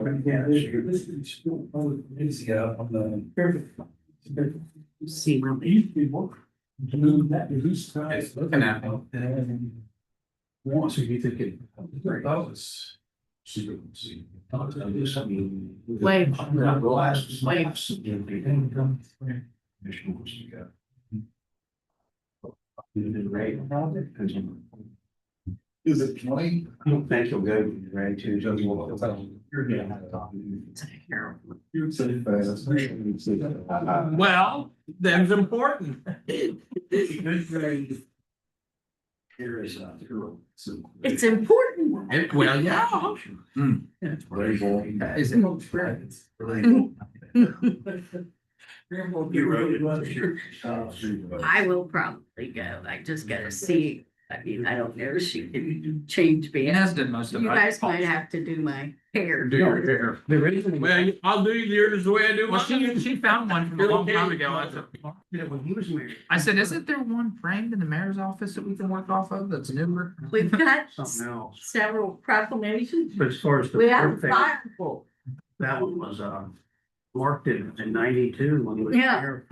Yeah, this is still on the. See, when It used to be work. That is. It's looking at me. Once you think it. That was. Wait. Is it twenty? I don't think you'll go right to just. Well, them's important. Here is it's important. Well, yeah. Is I will probably go. I just gotta see. I mean, I don't know if she can change me. Inez did most of it. You guys might have to do my hair. Do your hair. Well, I'll do yours the way I do Well, mine. she found one from a long time ago. When he was married. I said, isn't there one framed in the mayor's office that we can work off of that's newer? We've got Something else. several proclamations. But as far as the. We have birthday, five. That one was, marked in '92 when he was Yeah. there.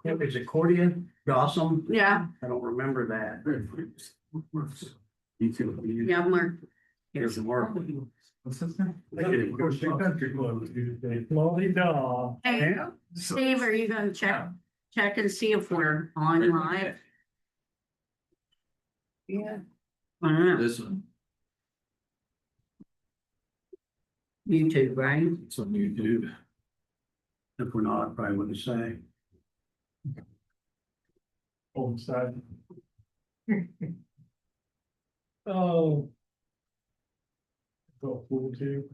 It was accordion, Gossam. Yeah, I don't remember that. yeah, Mark. Here's the mark. What's his name? Country club. Molly Daw. Hey, Steve, are you gonna check and see if we're on live? Yeah. This one, YouTube, right? it's on YouTube. If we're not, I probably wouldn't say. On the side. Oh. Go full too.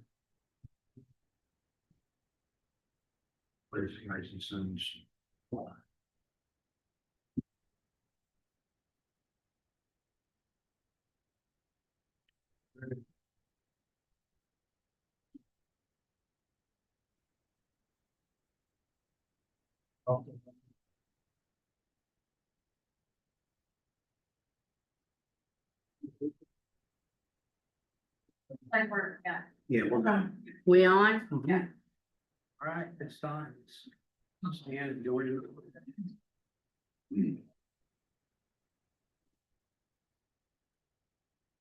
Where's the guys and sons? Yeah, we're done. We on? Yeah. All right, it's time. Stand and join you.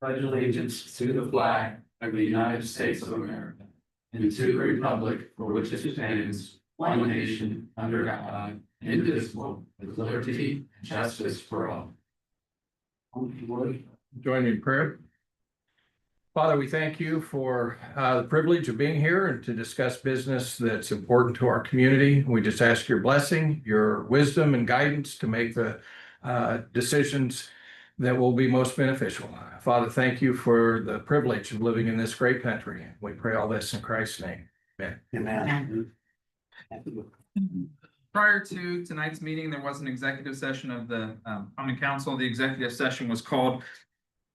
Pledge allegiance to the flag of the United States of America and to the republic for which it stands, one nation, under God, indivisible, with liberty and justice for all. Join me in prayer. Father, we thank you for the privilege of being here and to discuss business that's important to our community. We just ask your blessing, your wisdom and guidance to make the decisions that will be most beneficial. Father, thank you for the privilege of living in this great country. We pray all this in Christ's name. Amen. Amen. Prior to tonight's meeting, there was an executive session of the common council. The executive session was called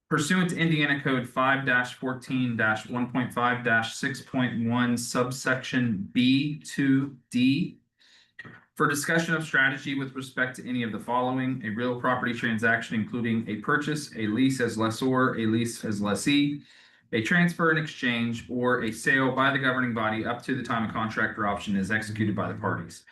pursuant to Indiana Code 5-14-1.5-6.1 subsection B2D for discussion of strategy with respect to any of the following: a real property transaction, including a purchase, a lease as lessor, a lease as lessee, a transfer and exchange, or a sale by the governing body up to the time a contract or option is executed by the parties.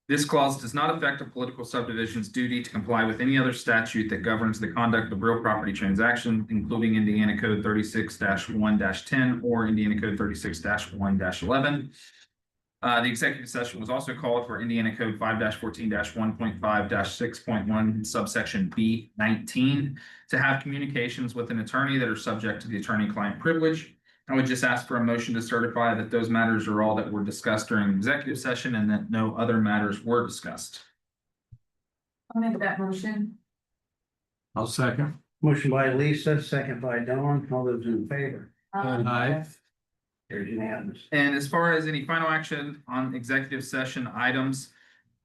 This clause does not affect a political subdivision's duty to comply with any other statute that governs the conduct of real property transactions, including Indiana Code 36-1-10 or Indiana Code 36-1-11. The executive session was also called for Indiana Code 5-14-1.5-6.1 subsection B19 to have communications with an attorney that are subject to the attorney-client privilege. I would just ask for a motion to certify that those matters are all that were discussed during the executive session and that no other matters were discussed. I'll make that motion. I'll second. Motion by Lisa, second by Dawn. All those in favor? Aye. There's unanimous. And as far as any final action on executive session items,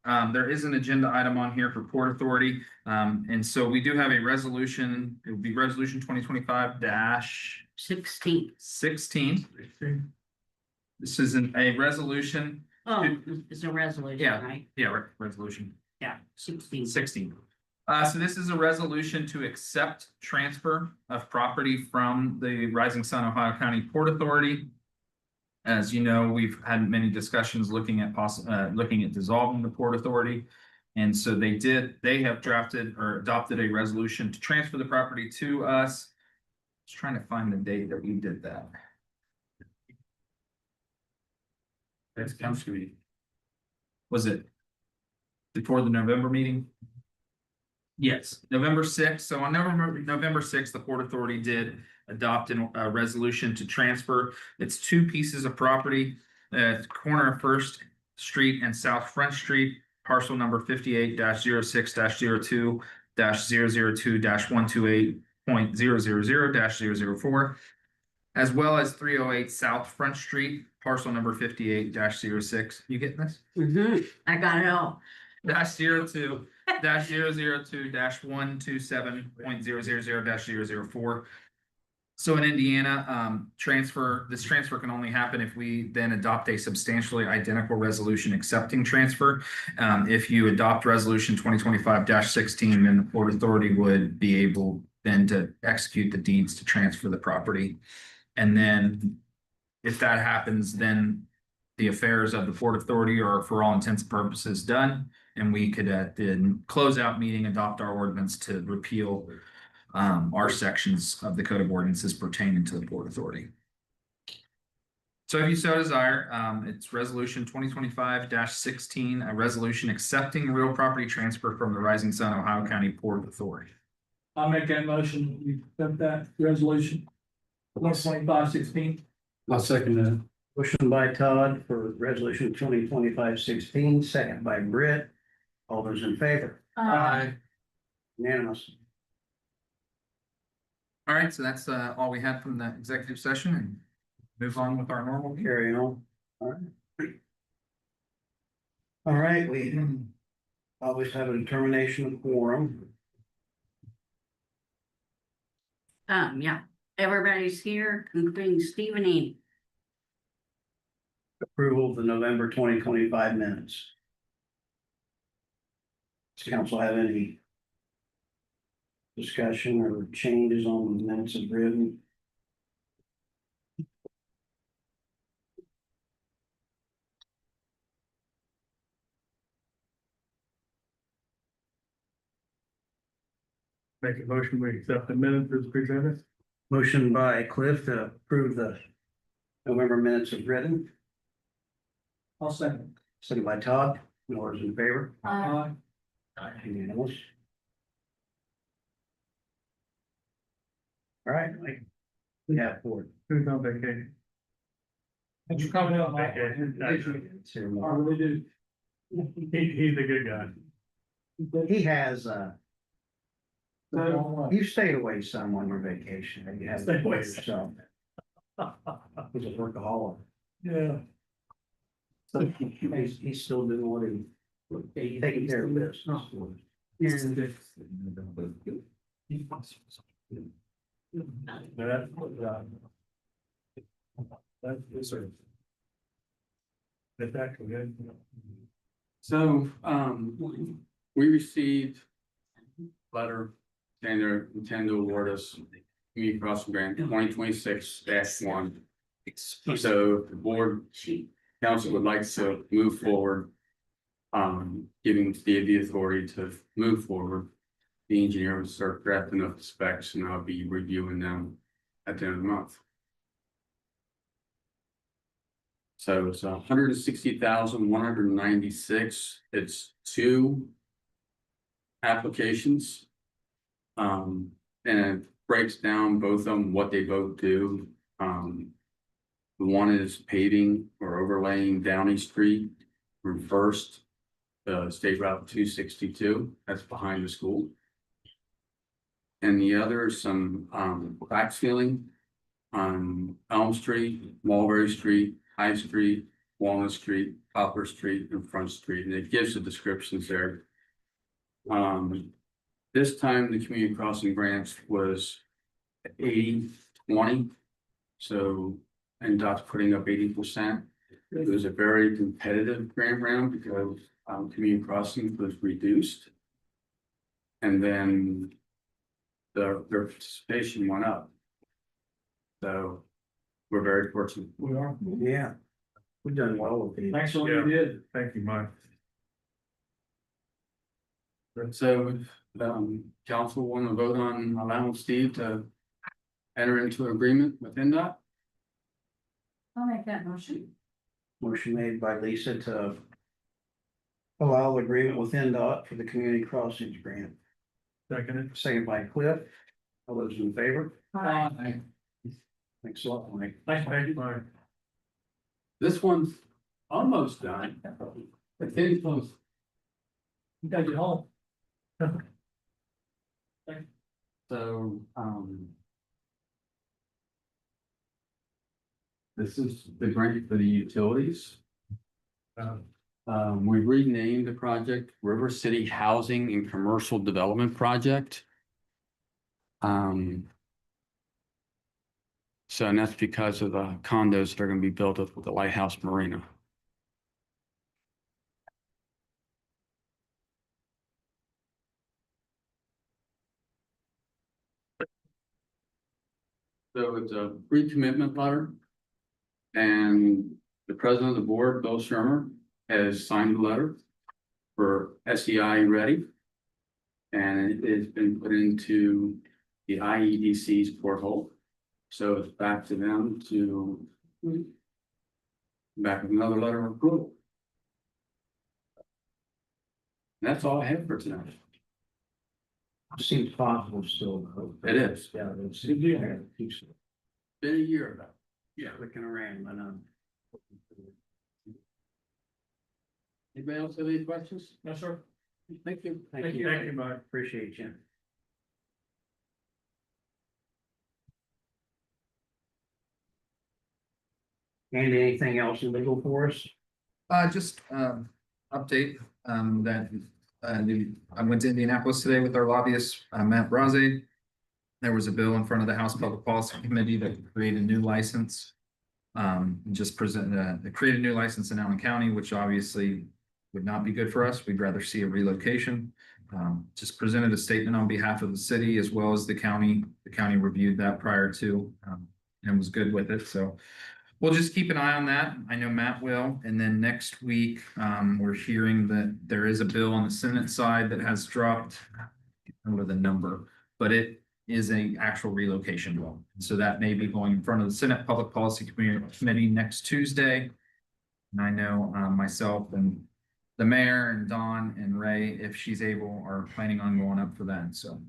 there is an agenda item on here for Port Authority. And so we do have a resolution. It would be resolution 2025-16. 16. This is a resolution. Oh, it's a resolution, Yeah. right? Yeah, resolution Yeah, 16. 16. So this is a resolution to accept transfer of property from the Rising Sun Ohio County Port Authority. As you know, we've had many discussions looking at looking at dissolving the Port Authority. And so they have drafted or adopted a resolution to transfer the property to us. Just trying to find the date that we did that. That's council meeting. Was it before the November meeting? Yes, November sixth. So on November sixth, the Port Authority did adopt a resolution to transfer its two pieces of property at the corner of First Street and South Front Street, parcel number 58-06-02-002-128.000-004, as well as 308 South Front Street, parcel number 58-06. You getting this? I got it all. -02-002-127.000-004. So in Indiana, this transfer can only happen if we then adopt a substantially identical resolution accepting transfer. If you adopt resolution 2025-16, then the Port Authority would be able then to execute the deeds to transfer the property. And then if that happens, then the affairs of the Port Authority are for all intents and purposes done. And we could at the closeout meeting adopt our ordinance to repeal our sections of the Code of Ordinances pertaining to the Port Authority. So if you so desire, it's resolution 2025-16, a resolution accepting real property transfer from the Rising Sun Ohio County Port Authority. I'll make that motion, we accept that resolution. 125-16. I'll second that. Motion by Todd for resolution 2025-16, second by Britt. All those in favor? Unanimous. All right, so that's all we had from the executive session, and move on with our normal meeting. Carry on. All right, we always have a determination of quorum. Yeah, everybody's here, including Stephen E. Approval of the November 2025 minutes. Does council have any discussion or changes on the minutes of written? Make a motion, we accept the minutes as presented. Motion by Cliff to approve the November minutes of written, I'll second. second by Todd. All those in favor? Aye. Unanimous. All right, Mike. We have four. Who's on vacation? Did you come out on vacation? I really do. He's a good guy. He has, you stayed away some on your vacation. and You haven't Stayed away yourself. He's a workaholic. Yeah. So he's still doing what he's taking care of this. That's actually good. So, we received letter saying they intend to award us community crossing grant 2026-1. So the board council would like to move forward. Giving Steve the authority to move forward. The engineer will start drafting up the specs and I'll be reviewing them at the end of the month. So it's 160,196. It's 2 applications. And it breaks down both of them, what they both do. One is paving or overlaying Downey Street from First, State Route 262, that's behind the school. And the other is some crack sealing on Elm Street, Mulberry Street, High Street, Walnut Street, Poplar Street, and Front Street, and it gives the descriptions there. This time the community crossing grants was 80-20. So, and Dot's putting up 80%. It was a very competitive grant round because community crossing was reduced. And then their participation went up. So We're very fortunate. We are. Yeah. We've done well with these. Thanks for what you did. Thank you, Mike. So, council want to vote on allowing Steve to enter into agreement with NDOT? I'll make that motion. Motion made by Lisa to allow agreement with NDOT for the community crossings grant. Second. Second by Cliff. All those in favor? Aye. Thanks a lot, Mike. Thank you, Mike. This one's almost done. But then close. You gotta get home. So, this is the grant for the utilities. We renamed the project River City Housing and Commercial Development Project. So, and that's because of the condos that are gonna be built at the Lighthouse Marina. So it's a pre-commitment letter. And the president of the board, Bill Shermer, has signed the letter for SEI ready. And it has been put into the IEDC's portal. So it's back to them to back with another letter of approval. And that's all I have for tonight. Seems possible still. It is. Yeah, it's. Good deal. Keeps Been a year ago. clicking around, but Anybody else have any questions? No, sir. Thank you. Thank you, Mike. Appreciate you. Andy, anything else in legal for us? Just, update, that, I went to Indianapolis today with our lobbyist, Matt Braze. There was a bill in front of the House Public Policy Committee that created a new license. Just create a new license in Allen County, which obviously would not be good for us. We'd rather see a relocation. Just presented a statement on behalf of the city as well as the county. The county reviewed that prior to, and was good with it, so. We'll just keep an eye on that. I know Matt will. And then next week, we're hearing that there is a bill on the Senate side that has dropped. I don't remember the number, but it is a actual relocation bill. So that may be going in front of the Senate Public Policy Committee next Tuesday. And I know myself and the mayor and Dawn and Ray, if she's able, are planning on going up for that. So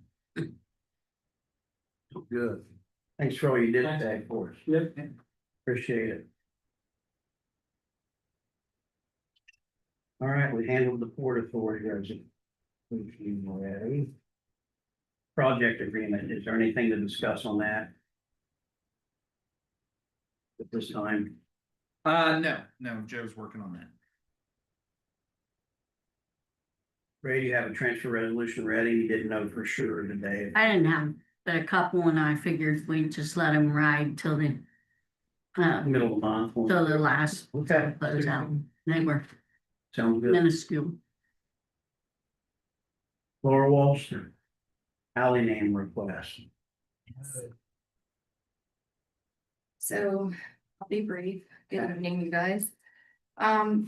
Good. Thanks for all you did today for us. Yep. Appreciate it. All right, we handled the Port Authority resolution already. Project agreement, is there anything to discuss on that? At this time? no, Joe's working on that. Ray, do you have a transfer resolution ready? You didn't know for sure today. I didn't have but a couple and I figured we'd just let them ride till the Middle of the month. till the last Okay. close out. They were Sounds good. minuscule. Laura Walsh, alley name request. So I'll be brief. Good evening, you guys.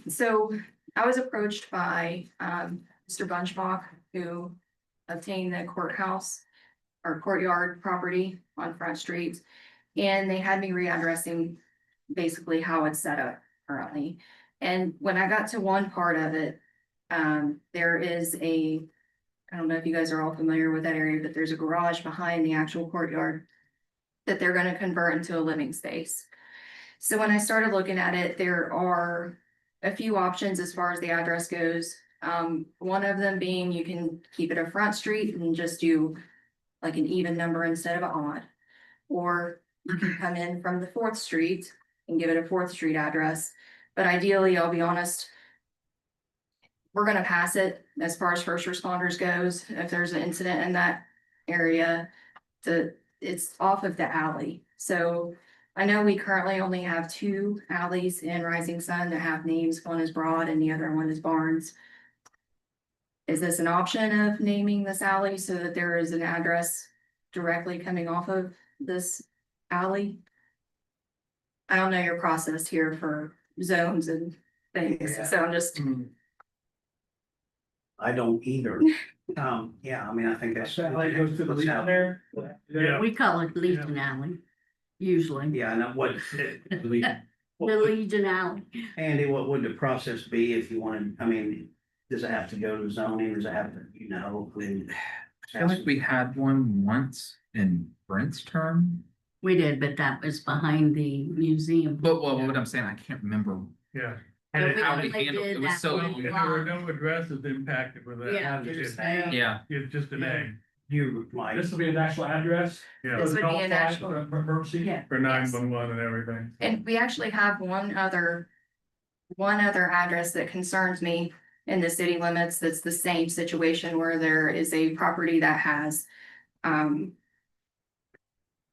So I was approached by Mr. Bunchbach, who obtained the courthouse or courtyard property on Front Street. And they had me readdressing basically how it's set up currently. And when I got to one part of it, there is I don't know if you guys are all familiar with that area, but there's a garage behind the actual courtyard that they're gonna convert into a living space. So when I started looking at it, there are a few options as far as the address goes. One of them being you can keep it a front street and just do like an even number instead of an odd. Or you can come in from the 4th Street and give it a 4th Street address. But ideally, I'll be honest, we're gonna pass it as far as first responders goes. If there's an incident in that area, it's off of the alley. So I know we currently only have 2 alleys in Rising Sun that have names. One is Broad and the other one is Barnes. Is this an option of naming this alley so that there is an address directly coming off of this alley? I don't know your process here for zones and things, Yeah. so I'm just, I don't either. Yeah, I mean, I think that's. Let's have- there? Yeah. We call it Legion Alley, usually. Yeah, and what, The Legion Alley. Andy, what would the process be if you wanted, I mean, does it have to go to zoning, does it have to, you know, when? I feel like we had one once in Brent's term, We did, but that was behind the museum. but what I'm saying, I can't remember Yeah. But And we how only we handled it. did It was that so one long. there were no addresses impacted with that. Yeah. Yeah, It's just a name. You, Mike, will be an actual address? Yeah. This would be an actual- Emergency? Yeah. For 911 and everything. and we actually have one other address that concerns me in the city limits. That's the same situation where there is a property that has,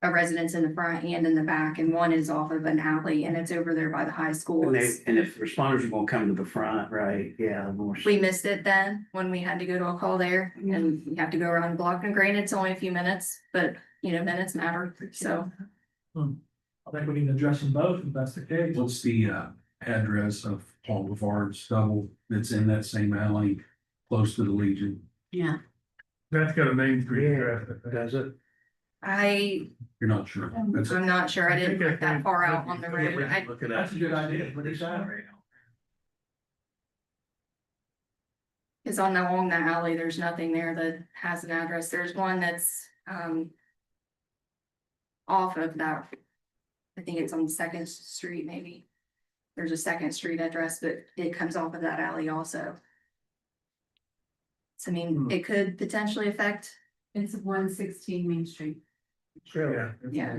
a residence in the front and in the back, and one is off of an alley, and it's over there by the high school. and they, and if responders are gonna come to the front, right, yeah. more- We missed it then when we had to go to a call there, and you have to go around the block, and granted, it's only a few minutes, but you know, minutes matter, so. I think we need to address them both if that's the case. What's the address of Paul Bavard's double that's in that same alley close to the Legion? Yeah, That's got a Main Street Yeah, address. I think. Does it? You're not sure? That's I'm not sure, I I didn't think look that far out on the Yeah, road. we I, Look it That's up. a good idea. What is that? is on along that alley, there's nothing there that has an address. There's one that's, off of that. I think it's on Second Street, maybe. There's a Second Street address, but it comes off of that alley also. So I mean, it could potentially affect, It's 116 Main Street Yeah. Yeah.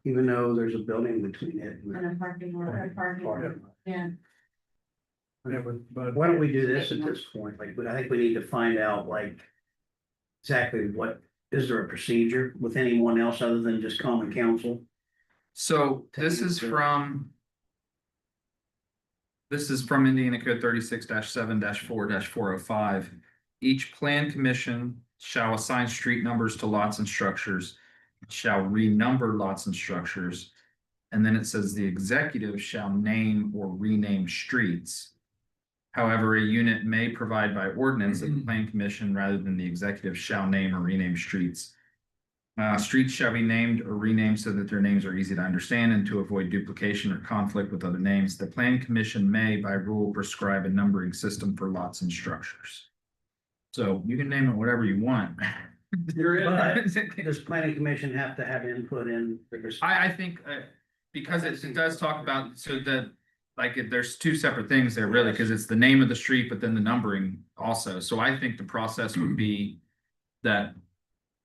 Even though there's a building between it. and a parking lot, yeah. Yeah, but. Why don't we do this at this point? Like, I think we need to find out like. Exactly what, is there a procedure with anyone else other than just common council? so this is from. This is from Indiana Code 36-7-4-405. Each plan commission shall assign street numbers to lots and structures. Shall renumber lots and structures. And then it says the executive shall name or rename streets. However, a unit may provide by ordinance that the plan commission rather than the executive shall name or rename streets. Streets shall be named or renamed so that their names are easy to understand and to avoid duplication or conflict with other names. The plan commission may by rule prescribe a numbering system for lots and structures. So you can name it whatever you want. But does planning commission have to have input in? I think, because it does talk about, so that, like, there's two separate things there really, because it's the name of the street, but then the numbering also. So I think the process would be that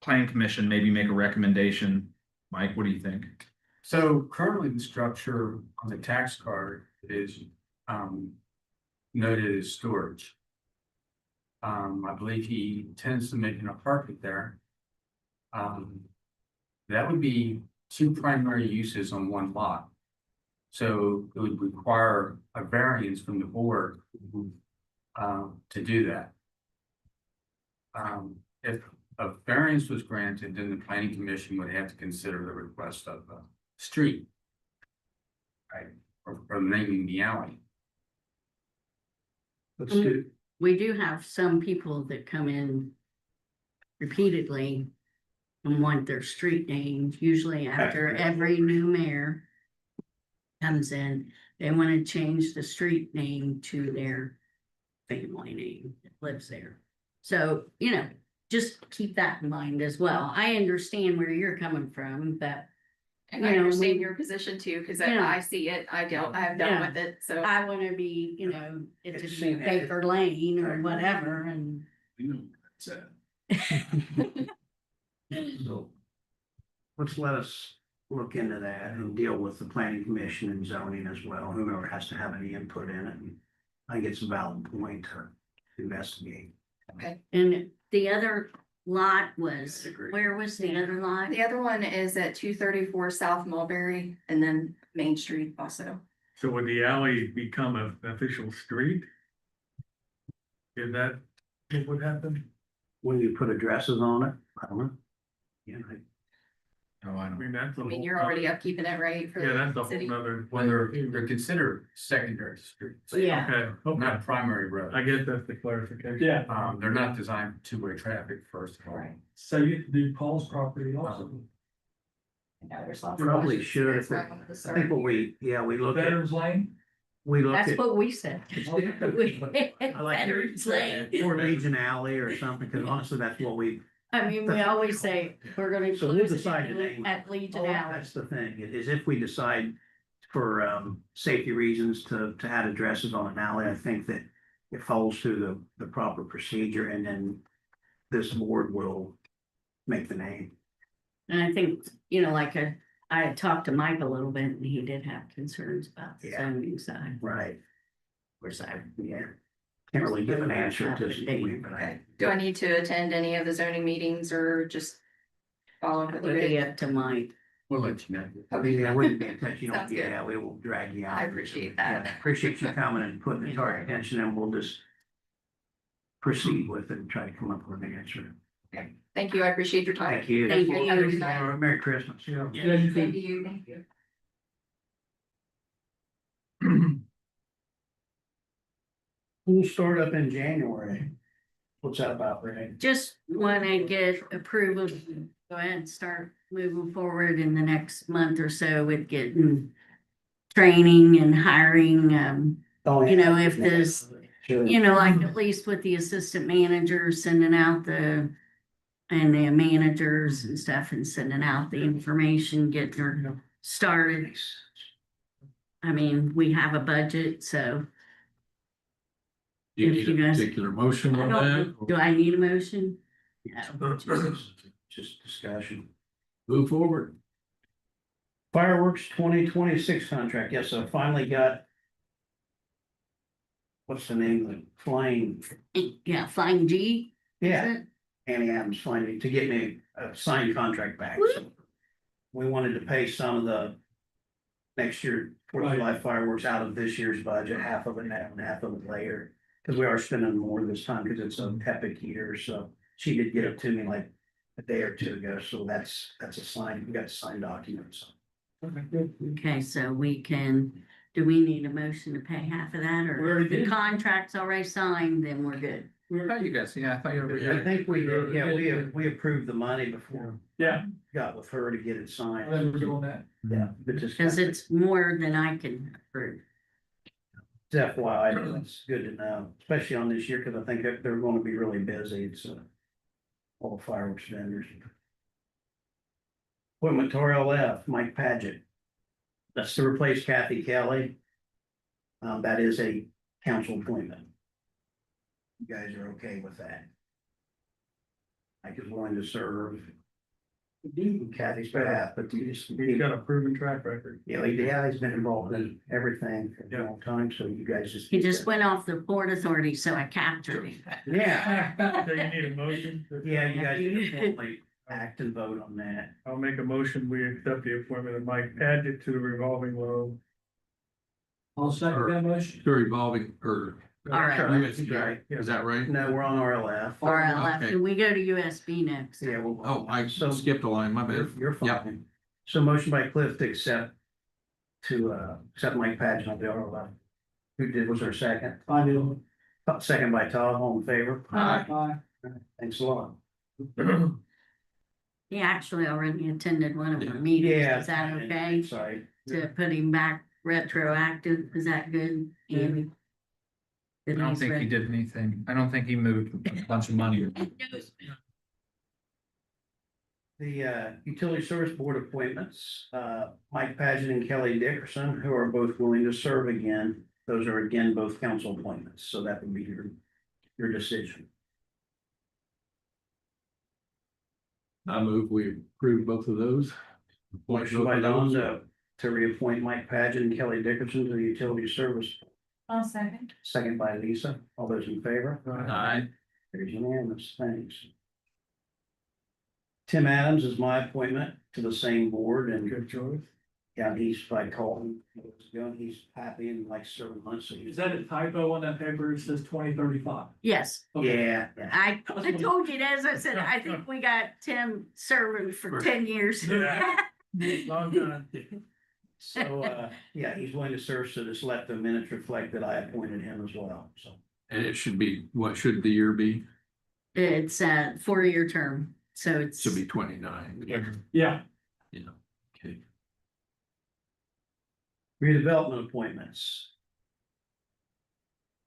plan commission maybe make a recommendation. Mike, what do you think? So currently the structure on the tax card is noted as storage. I believe he intends to make an apartment there. That would be two primary uses on one lot. So it would require a variance from the board to do that. If a variance was granted, then the planning commission would have to consider the request of the street. Right, or naming the alley. Let's do, we do have some people that come in repeatedly and want their street named, usually after every new mayor comes in, they want to change the street name to their family name that lives there. So, you know, just keep that in mind as well. I understand where you're coming from, but and I You know, understand we- your position too, because Yeah. I see it, I have dealt Yeah. with it, so. I want to be, you know, it's It's a seen- Baker Lane or whatever, and We know what that said. so. Let's let us look into that and deal with the planning commission and zoning as well, whoever has to have any input in it. And I think it's a valid point to investigate. and the other lot was, I agree. where was the other lot? The other one is at 234 South Mulberry, and then Main Street also. So would the alley become an official street? Is that what would happen? When you put addresses on it, I don't know. Yeah, Oh, I I know. mean, that's. I mean, you're already upkeeping it, right? for Yeah, the that's a whole city? nother. When they're considered secondary streets. Yeah. Okay, Not okay, primary roads. I guess that's the clarification. Yeah. They're not designed for two-way traffic, first of all. Right. So you do Paul's property also. I know, there's lots of Probably questions should. here, If so we- I wanted to I start think what here. we look at, Lane? we look That's at what we said. I like Veterans Lane. or Legion Alley or something, because honestly, that's what we, I mean, we always say, we're gonna. So we'll close it decide today. At Legion oh, Alley. that's the thing, is if we decide for safety reasons to add addresses on an alley, I think that it follows through the proper procedure, and then this board will make the name. And I think, like I had talked to Mike a little bit and he did have concerns about the Yeah. zoning side. Right. Of course, I. Yeah. Can't really give an answer to. Okay, do I need to attend any of the zoning meetings or just follow with Would be you? up to Mike. We'll let you know. I mean, I wouldn't be in touch, you know, Sounds good. yeah, we will drag you out. I appreciate that. Yeah, Appreciate you coming and putting it to our attention, and we'll just proceed with it and try to come up with an answer. Thank you, I appreciate your time. Thank you. Thank you. Have a good night. Merry Christmas. Yeah. Thank you, thank you. We'll start up in January. What's that about, Renee? Just wanna get approval, to go ahead and start moving forward in the next month or so with getting training and hiring, if this, Sure. like at least with the assistant manager sending out and the managers and stuff and sending out the information, getting her started. I mean, we have a budget, so Do you If need you a guys- particular motion I on don't, that? do I need a motion? Just discussion. Move forward. Fireworks 2026 contract, yes, I finally got. What's the name of it? Flying, Yeah, Flying G. is yeah, it? Annie Adams finally to get me a signed contract back. So we wanted to pay some of the next year Fourth of July fireworks out of this year's budget, half of it now and half of it later. Cause we are spending more this time, cause it's a epic year, so she did get it to me like a day or two ago, so that's a sign, we got signed documents. Okay, so do we need a motion to pay half of that, We or already if the did. contract's already signed, then we're good? I thought you guys, yeah, I thought you were. I think we did, yeah, we approved the money before, Yeah. got with her to get it signed. We're doing that. Yeah, but just. Cause it's more than I can approve. FYI, it's good to know, especially on this year, because I think that they're going to be really busy, it's all the fireworks vendors. Appointment to RLF, Mike Paget. That's to replace Kathy Kelly. That is a council appointment. You guys are okay with that? Mike is willing to serve. Kathy's behalf, but you just. He's got a proven track record. Yeah, he's been involved in everything for a long time, so you guys just. He just went off the Port Authority, so I captured him. Yeah, So you need a motion? yeah, you guys can formally act and vote on that. I'll make a motion, we accept the appointment of Mike Paget to the revolving loan. I'll second that motion. The revolving, or, All right. Right. is that right? No, we're on RLF. RLF, Okay. and we go to USB next. Yeah, well. Oh, I So- skipped a line, my bad. You're Yep. fine. So motion by Cliff to accept Mike Paget on the RLF. Who did, was there a second? I did. Second by Todd, all in favor? Aye. Thanks a lot. He actually already attended one of our meetings. Yeah. Is that okay? Sorry. To put him back retroactive, is that good, Andy? I don't think he did anything. I don't think he moved a bunch of money. The utility service board appointments, Mike Paget and Kelly Dickerson, who are both willing to serve again. Those are again both council appointments, so that would be your decision. I move we approve both of those. Appoint Motion both by of Don those. to reappoint Mike Paget and Kelly Dickerson to the utility service. I'll second. Second by Lisa. All those in favor? Aye. There's unanimous. Thanks. Tim Adams is my appointment to the same board, and Good choice. Yeah, he's like calling, he's happy and like serving months. Is that a typo on that paper? It says 2035. Yes, Yeah, yeah. I told you that, as I said, I think we got Tim serving for 10 years. Yeah. Long time. So, yeah, he's willing to serve, so just let the minutes reflect that I appointed him as well, so. And it should be, what should the year be? It's a 4-year term, so it's. Should be 29. Yeah. Yeah, okay. Redevelopment appointments.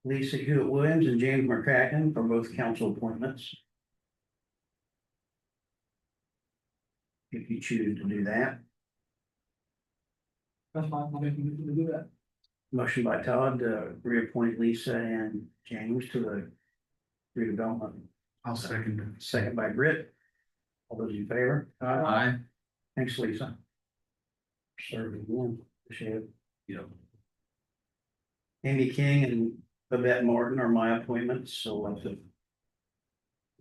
Lisa Hewitt Williams and James McCracken are both council appointments. If you choose to do that. That's fine. I'll make you do that. Motion by Todd to reappoint Lisa and James to the redevelopment. I'll second it. Second by Britt. All those in favor? Aye. Thanks, Lisa. Serving one, appreciate it. Yeah. Amy King and Babette Martin are my appointments, so let the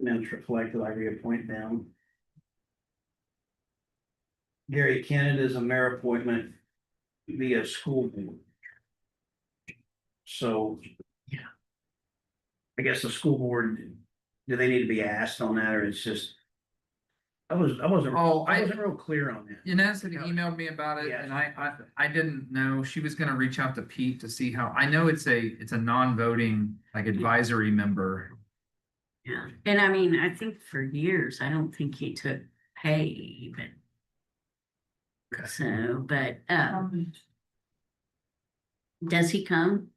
minutes reflect that I reappoint them. Gary Kennedy is a mayor appointment via school board. So, yeah. I guess the school board, do they need to be asked on that, or it's just? I wasn't real clear on that. Inez had emailed me about it Yes. and I didn't know. She was gonna reach out to Pete to see how, I know it's a non-voting like advisory member. Yeah, and I mean, I think for years, I don't think he took pay even. So, but, does he come?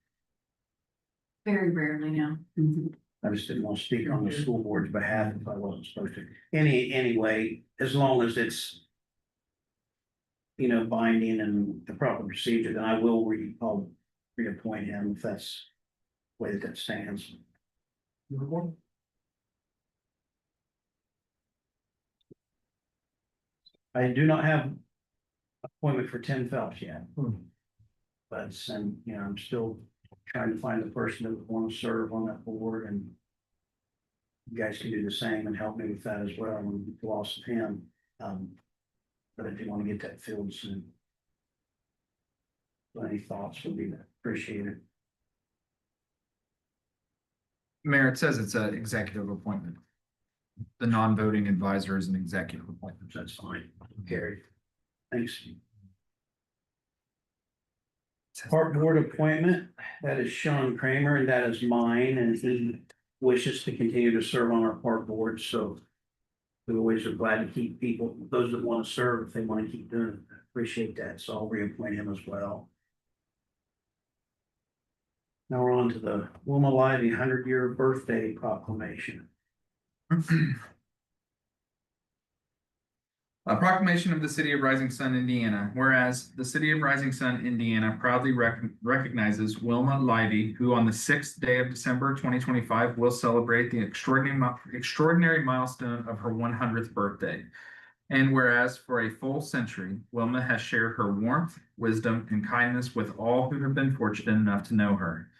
Very rarely now. Mhm. I just didn't want to speak on the school board's behalf if I wasn't supposed to. Anyway, as long as it's, you know, binding and the proper procedure, then I'll reappoint him if that's the way that stands. I do not have appointment for Tim Phelps yet. But, you know, I'm still trying to find the person that would want to serve on that board, and you guys can do the same and help me with that as well, and the loss of him. But I do want to get that filled soon. So any thoughts would be appreciated. Mayor, it says it's an executive appointment. The non-voting advisor is an executive appointment. That's fine. Gary. Thanks. Park board appointment, that is Sean Kramer, and that is mine, and he wishes to continue to serve on our park board, so. We always are glad to keep people, those that want to serve, if they want to keep doing it, appreciate that, so I'll reappoint him as well. Now we're on to the Wilma Lively 100-year birthday proclamation. A proclamation of the City of Rising Sun, Indiana, whereas the City of Rising Sun, Indiana proudly recognizes Wilma Lively, who on the 6th day of December 2025 will celebrate the extraordinary milestone of her 100th birthday. And whereas for a full century, Wilma has shared her warmth, wisdom, and kindness with all who have been fortunate enough to know her.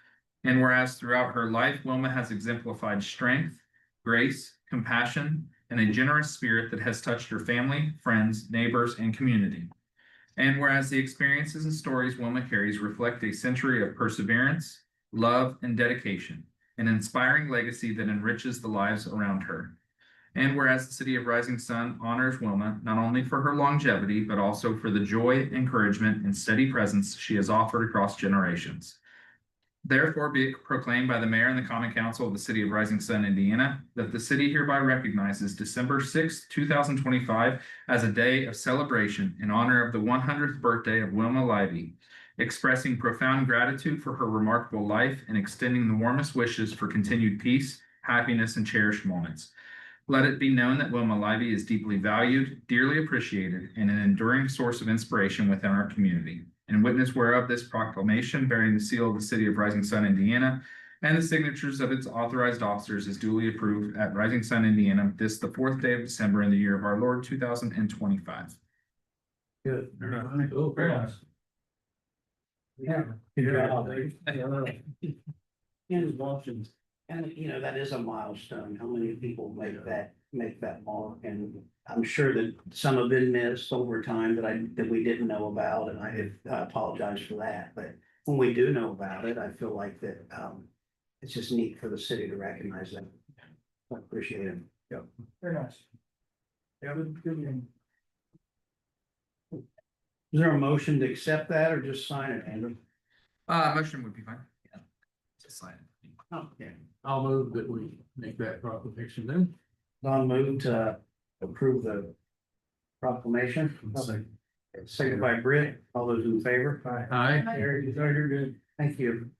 And whereas throughout her life, Wilma has exemplified strength, grace, compassion, and a generous spirit that has touched her family, friends, neighbors, and community. And whereas the experiences and stories Wilma carries reflect a century of perseverance, love, and dedication, an inspiring legacy that enriches the lives around her. And whereas the City of Rising Sun honors Wilma not only for her longevity, but also for the joy, encouragement, and steady presence she has offered across generations. Therefore, be it proclaimed by the mayor and the common council of the City of Rising Sun, Indiana, that the city hereby recognizes December 6, 2025 as a day of celebration in honor of the 100th birthday of Wilma Lively, expressing profound gratitude for her remarkable life and extending the warmest wishes for continued peace, happiness, and cherished moments. Let it be known that Wilma Lively is deeply valued, dearly appreciated, and an enduring source of inspiration within our community. In witness whereof this proclamation bearing the seal of the City of Rising Sun, Indiana, and the signatures of its authorized officers is duly approved at Rising Sun, Indiana, this the 4th day of December in the year of our Lord 2025. Good. Oh, very nice. Yeah. Good job. And, you know, that is a milestone. How many people make that mark? And I'm sure that some have been missed over time that we didn't know about, and I apologize for that, but when we do know about it, I feel like that, it's just neat for the city to recognize that. I appreciate it. Yep. Very nice. Yeah, good one. Is there a motion to accept that or just sign it, Andrew? Motion would be fine. Yeah. Just sign it. Okay. I'll move that we make that proclamation then. Don moved to approve the proclamation. Second by Britt. All those in favor? Aye. Carried. You're good. Thank you.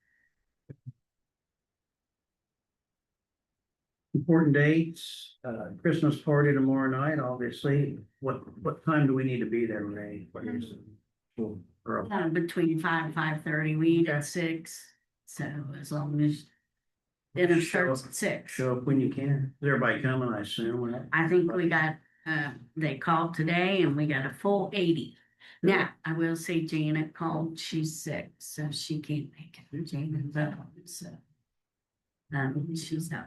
Important dates, Christmas party tomorrow night, obviously. What time do we need to be there, Ray? What is it? Or- Between 5 and 5:30, we eat at 6, so as long as dinner starts at 6. Show up when you can. Is everybody coming, I assume? Right? I think we got, they called today and we got a full 80. Now, I will say Janet called, she's sick, so she can't make it. Janet's out, so. She's out.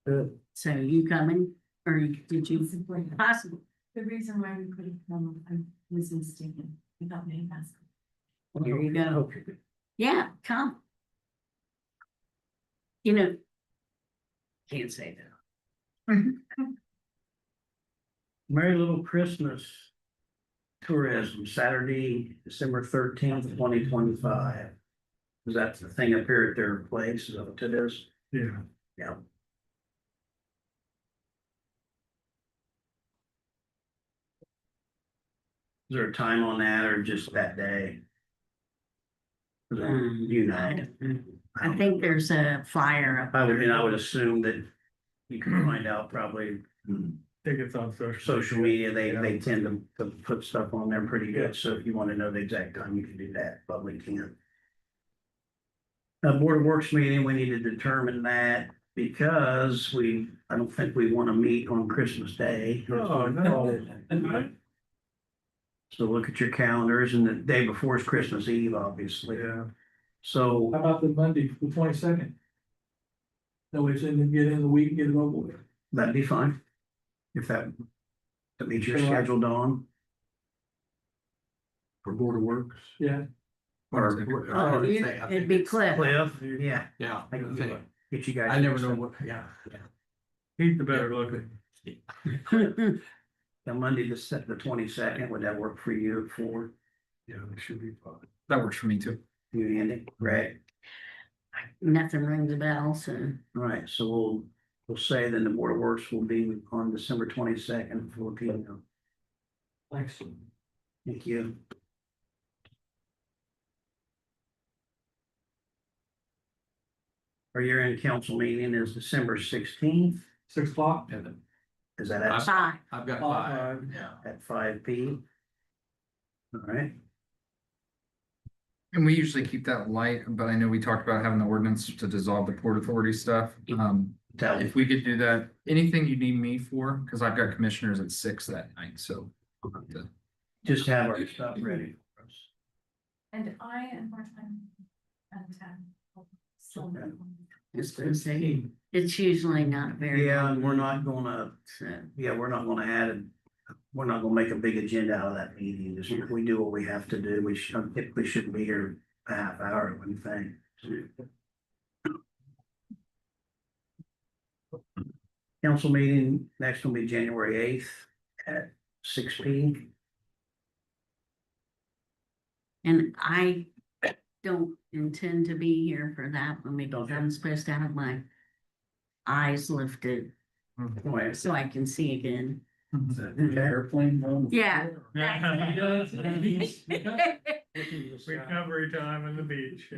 Good. So you coming, or did you, possible? The reason why we couldn't come, I was mistaken. We got made mask. There you go. Okay. Yeah, come. You know. Can't say that. Merry Little Christmas Tourism, Saturday, December 13th, 2025. Is that the thing up here at their place? Is that what it is? Yeah. Yeah. Is there a time on that or just that day? You I know. don't know. I think there's a flyer up I would, there. and I would assume that you can find out probably Think it's on social. social media, they tend to put stuff on there pretty good, so if you want to know the exact time, you can do that, probably can. Board of Works meeting, we need to determine that because I don't think we want to meet on Christmas Day. Oh, no. So look at your calendars, and the day before is Christmas Eve, obviously. Yeah. So How about the Monday, the 22nd? No, it's in, get in the week, get it over with. that'd be fine. If that meets your Sure. schedule, Dawn. For Board of Works. Yeah. Oh, it'd be Cliff. Cliff, yeah. Yeah. I can get you guys. I never know what, yeah. He's the better looking. The Monday, the 22nd, would that work for you for Yeah, it should be fine. That works for me too. you, Andy? Right. Nothing rings a bell, so. All right, so we'll say then the Board of Works will be on December 22nd, 4 p.m. Thanks. Thank you. Our year-end council meeting is December 16th. 6 o'clock. Is that at 5. I've got 5. 5, yeah. 5 p.m.? All right, And we usually keep that light, but I know we talked about having the ordinance to dissolve the Port Authority stuff. tell me. If we could do that, anything you need me for, because I've got commissioners at 6 that night, so. Just have our stuff ready for us. And I am part-time at 10. So. I was gonna say, it's usually not very. Yeah, and long, we're not gonna, so. we're not gonna add it. We're not gonna make a big agenda out of that meeting. Just if we do what we have to do, we typically shouldn't be here a half hour, what do you think? Council meeting, next will be January 8th at 6 p.m. And I don't intend to be here for that one because I'm supposed to have my eyes lifted Wait, so I can see again. airplane. Yeah. He does. Recovery time on the beach.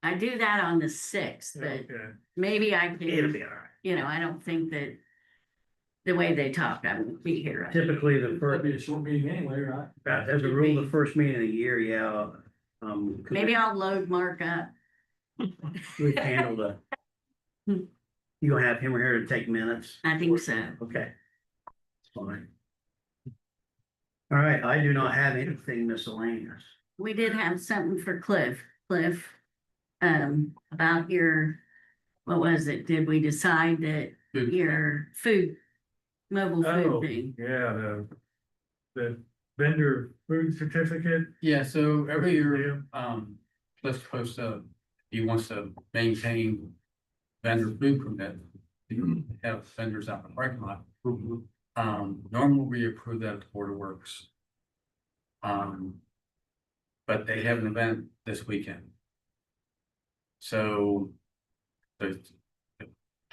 I do that on the 6th, but Okay. maybe I It'll can, be all right. I don't think that the way they talk, I won't be here. Typically, the That'd be a first, short meeting anyway, right? as a rule, the first meeting of the year, yeah. 'Cause Maybe I'll load Mark up. we've handled you gonna have him here to take minutes? I think so. Okay. It's fine. All right, I do not have anything miscellaneous. We did have something for Cliff. Cliff, about your, what was it? Did we decide that your food, mobile Oh, food thing. yeah, the vendor food certificate. Yeah, so every year, Yeah. Cliff's supposed to, he wants to maintain vendor food permit. Have vendors out in the parking lot. Normally we approve that at the Board of Works. But they have an event this weekend. So. The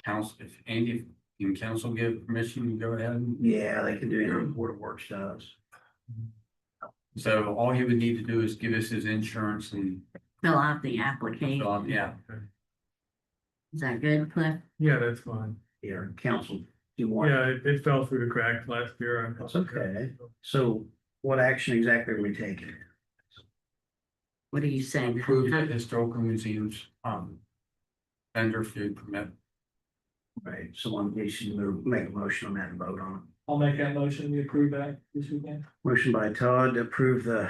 council, if Andy, can council give permission to go ahead? Yeah, they can do it, the Board of Works does. So all he would need to do is give us his insurance and Fill out the fill application. out, yeah. Is that good, Cliff? Yeah, that's fine. Yeah, council, do you want? Yeah, it fell through the cracks last year. That's okay. So what action exactly are we taking? What are you saying? Approve the historical museums, vendor food permit. Right, someone needs to make a motion on that and vote on it. I'll make that motion, we approve that this weekend. Motion by Todd to approve the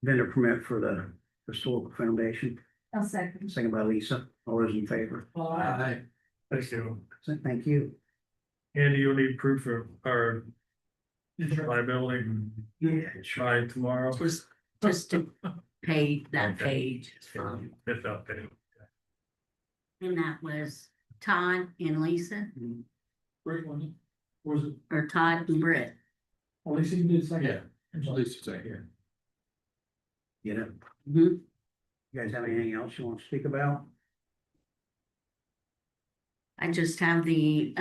vendor permit for the Historical Foundation, I'll second. second by Lisa. All those in favor? Thank you. Thank you. Andy, you'll need proof of our liability Yeah. by tomorrow. Just to pay that page. It's up there. And that was Todd and Lisa, Great one. Was it, or Todd and Britt. at least you did second? Yeah. At least it's right here. You know, Mhm. you guys have anything else you want to speak about? I just have we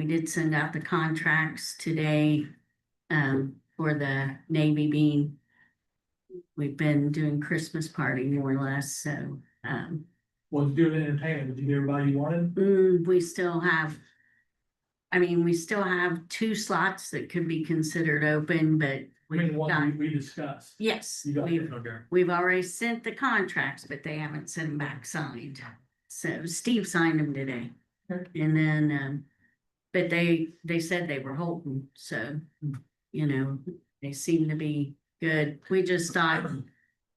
did send out the contracts today, for the Navy bean. We've been doing Christmas party more or less, so, Was doing entertainment, did you get everybody you wanted? we still have. I mean, we still have 2 slots that could be considered open, but we've got, we discussed. yes, You got, we've, okay. we've already sent the contracts, but they haven't sent them back signed. So Steve signed them today. And then, but they said they were holding, so, you know, they seem to be good. We just thought,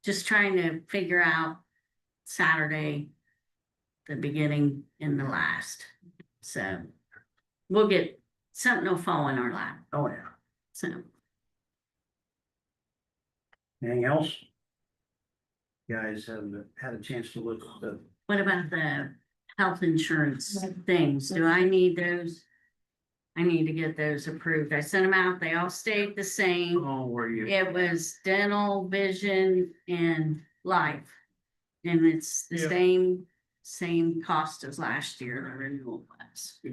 just trying to figure out Saturday, the beginning and the last. So we'll get, something will fall in our lap, Oh, yeah. so. Anything else? You guys have had a chance to look at the, What about the health insurance things? Do I need those? I need to get those approved. I sent them out. They all stayed the same. oh, where you, It was dental, vision and life. And it's the Yeah. same cost as last year, the renewal was. I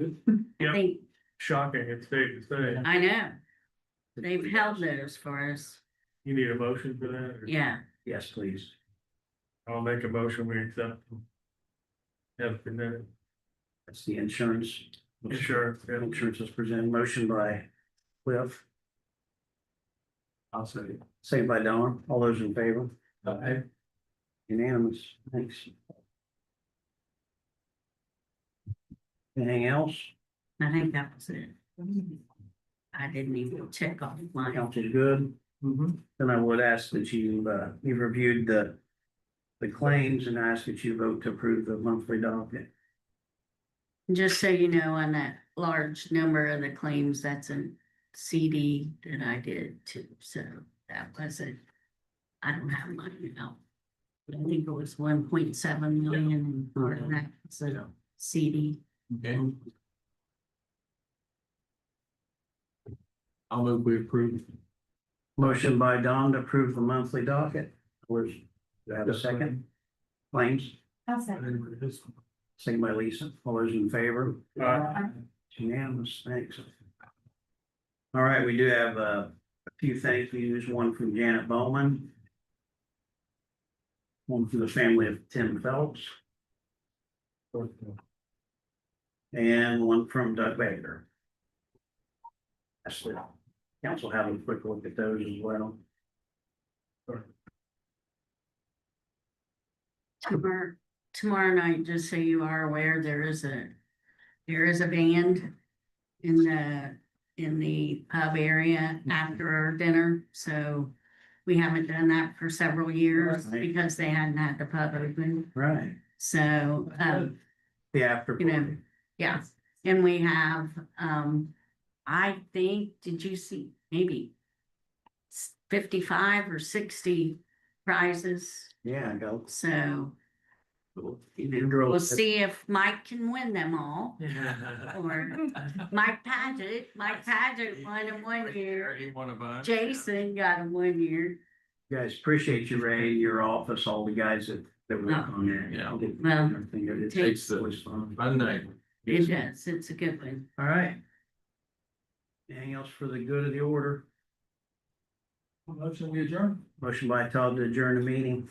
Yep. think, Shocking, it stayed the same. I know, they've held those for us. You need a motion for that? or- Yeah, yes, please. I'll make a motion, we accept. them. Have the minute. That's the insurance. Insurance, yeah. Insurance is presented, motion by Cliff. I'll say. Second by Don, all those in favor? Unanimous, thanks. Anything else? I think that was it. I didn't even check off mine. Council's good. Then I would ask that you've reviewed the claims and ask that you vote to approve the monthly docket. Just so you know, on that large number of the claims, that's a CD that I did too, so that wasn't. I don't have money now. But I think it was 1.7 million or that, so CD. Okay. I'll move we approve. Motion by Don to approve the monthly docket. Where's, do I have a second? Claims, I'll second. second by Lisa, all those in favor? Uh, Unanimous, thanks. All right, we do have a few things. We use one from Janet Bowman. One from the family of Tim Phelps. And one from Doug Baker. That's the council having a quick look at those as well. Tomorrow night, just so you are aware, there is a band in the pub area after our dinner, so we haven't done that for several years Right. because they hadn't had the pub open, Right. so, The after. you know, yeah, And we have, I think, did you see, maybe 55 or 60 prizes, Yeah, go. so And we'll see if Mike can win them all. Or Mike Paget won them one year, He won a bunch. Jason got them one year. Guys, appreciate you, Ray, your office, all the guys that work on that. Yeah. Well, Everything that it takes the- was fun. Fun night. It does, it's a good one. All right. Anything else for the good of the order? Motion we adjourn. Motion by Todd to adjourn the meeting.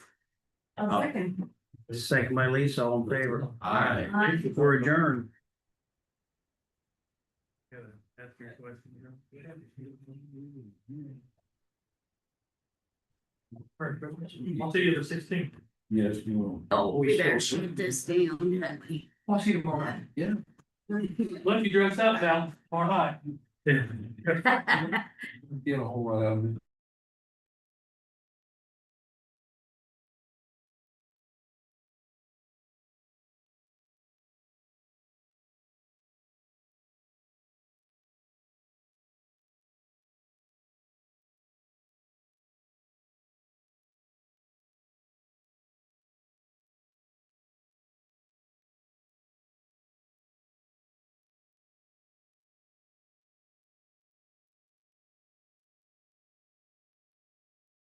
Oh, second. Second by Lisa, all in favor? Aye. We're adjourned. Ask your question. I'll see you the 16th. Yes, you will. Oh, we better shoot this down, don't we? I'll see you tomorrow. Yeah. Let you dress up, Val, or high. Yeah. Get a whole lot out of it.